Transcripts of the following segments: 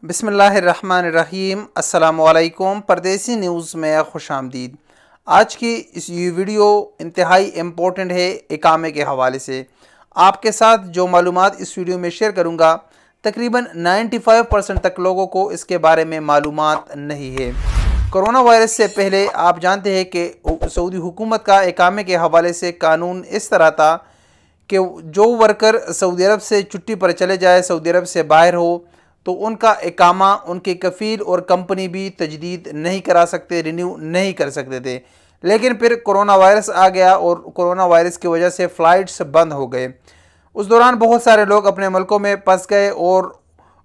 बिस्मिल्लाहिर्रहमानिर्रहीम। अस्सलामुअलैकुम। परदेसी न्यूज़ में खुश आमदीद। आज की इस वीडियो इंतहाई इम्पोर्टेंट है इकामे के हवाले से। आपके साथ जो मालूमात इस वीडियो में शेयर करूंगा तकरीबन 95% तक लोगों को इसके बारे में मालूमात नहीं है। कोरोना वायरस से पहले आप जानते हैं कि सऊदी हुकूमत का इकामे के हवाले से कानून इस तरह था कि जो वर्कर सऊदी अरब से छुट्टी पर चले जाए, सऊदी अरब से बाहर हो, तो उनका इकामा उनके कफ़ील और कंपनी भी तजदीद नहीं करा सकते, रिन्यू नहीं कर सकते थे। लेकिन फिर कोरोना वायरस आ गया और कोरोना वायरस की वजह से फ़्लाइट्स बंद हो गए। उस दौरान बहुत सारे लोग अपने मुल्कों में फंस गए और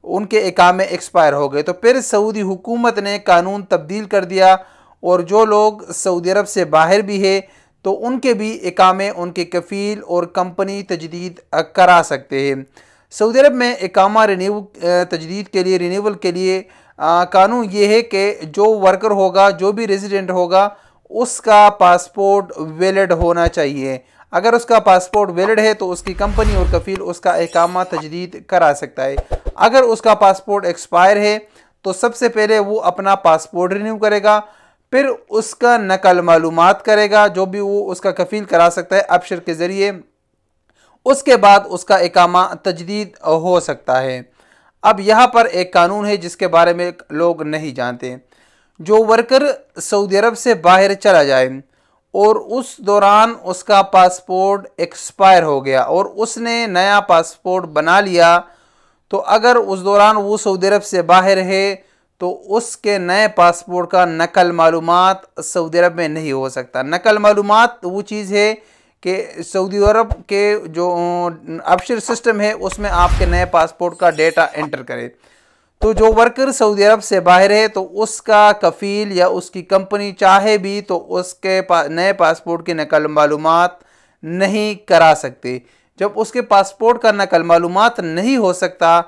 उनके इकामे एक्सपायर हो गए। तो फिर सऊदी हुकूमत ने कानून तब्दील कर दिया और जो लोग सऊदी अरब से बाहर भी है तो उनके भी इकामे उनके कफ़ील और कंपनी तजदीद करा सकते हैं। सऊदी अरब में इकामा तजदीद के लिए, रिन्यूअल के लिए कानून ये है कि जो वर्कर होगा, जो भी रेजिडेंट होगा, उसका पासपोर्ट वैलिड होना चाहिए। अगर उसका पासपोर्ट वैलिड है तो उसकी कंपनी और कफ़ील उसका इकामा तजदीद करा सकता है। अगर उसका पासपोर्ट एक्सपायर है तो सबसे पहले वो अपना पासपोर्ट रिन्यू करेगा, फिर उसका नकल मालूमात करेगा जो भी वो उसका कफ़ील करा सकता है अबशर के ज़रिए। उसके बाद उसका इकामा तजदीद हो सकता है। अब यहाँ पर एक कानून है जिसके बारे में लोग नहीं जानते। जो वर्कर सऊदी अरब से बाहर चला जाए और उस दौरान उसका पासपोर्ट एक्सपायर हो गया और उसने नया पासपोर्ट बना लिया, तो अगर उस दौरान वो सऊदी अरब से बाहर है तो उसके नए पासपोर्ट का नकल मालूमात सऊदी अरब में नहीं हो सकता। नकल मालूमात वो चीज़ है कि सऊदी अरब के जो अबशर सिस्टम है उसमें आपके नए पासपोर्ट का डेटा एंटर करे। तो जो वर्कर सऊदी अरब से बाहर है तो उसका कफ़ील या उसकी कंपनी चाहे भी तो उसके नए पासपोर्ट की नकल मालूमात नहीं करा सकते। जब उसके पासपोर्ट का नकल मालूमात नहीं हो सकता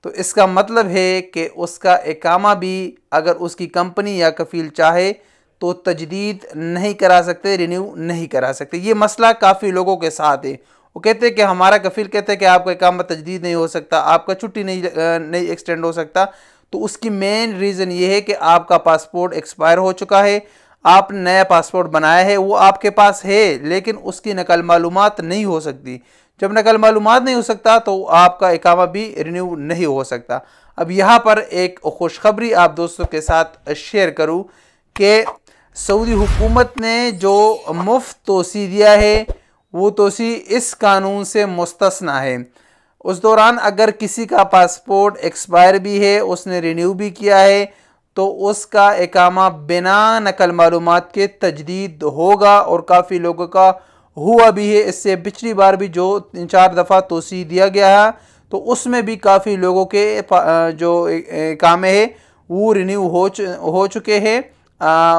तो इसका मतलब है कि उसका इकामा भी अगर उसकी कंपनी या कफ़ील चाहे तो तजदीद नहीं करा सकते, रिन्यू नहीं करा सकते। ये मसला काफ़ी लोगों के साथ है। वो कहते हैं कि हमारा कफ़ील कहते हैं कि आपका इकामा तजदीद नहीं हो सकता, आपका छुट्टी नहीं एक्सटेंड हो सकता। तो उसकी मेन रीज़न ये है कि आपका पासपोर्ट एक्सपायर हो चुका है, आप नया पासपोर्ट बनाया है, वो आपके पास है लेकिन उसकी नकल मालूमात नहीं हो सकती। जब नकल मालूमात नहीं हो सकता तो आपका इकामा भी रिन्यू नहीं हो सकता। अब यहाँ पर एक खुशखबरी आप दोस्तों के साथ शेयर करूँ कि सऊदी हुकूमत ने जो मुफ्त तोसी दिया है वो तोसी इस कानून से मुस्तस्ना है। उस दौरान अगर किसी का पासपोर्ट एक्सपायर भी है, उसने रिन्यू भी किया है, तो उसका इकामा बिना नकल मालूमात के तजदीद होगा और काफ़ी लोगों का हुआ भी है। इससे पिछली बार भी जो 3-4 दफ़ा तोसी दिया गया है तो उसमें भी काफ़ी लोगों के जो इकामे है वो रिन्यू हो चुके हैं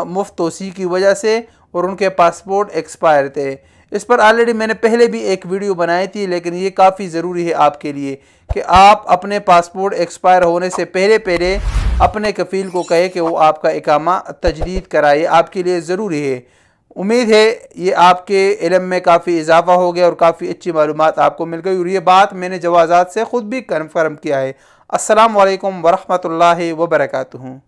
मुफ्त तोसी की वजह से और उनके पासपोर्ट एक्सपायर थे। इस पर ऑलरेडी मैंने पहले भी एक वीडियो बनाई थी, लेकिन ये काफ़ी ज़रूरी है आपके लिए कि आप अपने पासपोर्ट एक्सपायर होने से पहले अपने कफ़ील को कहे कि वो आपका इकामा तजदीद कराए। आपके लिए ज़रूरी है। उम्मीद है ये आपके इल्म में काफ़ी इजाफा हो गया और काफ़ी अच्छी मालूमात आपको मिल गई और ये बात मैंने जवाज़ात से ख़ुद भी कन्फर्म किया है। अस्सलाम वालेकुम वरहमतुल्लाहि वबरकातुहू।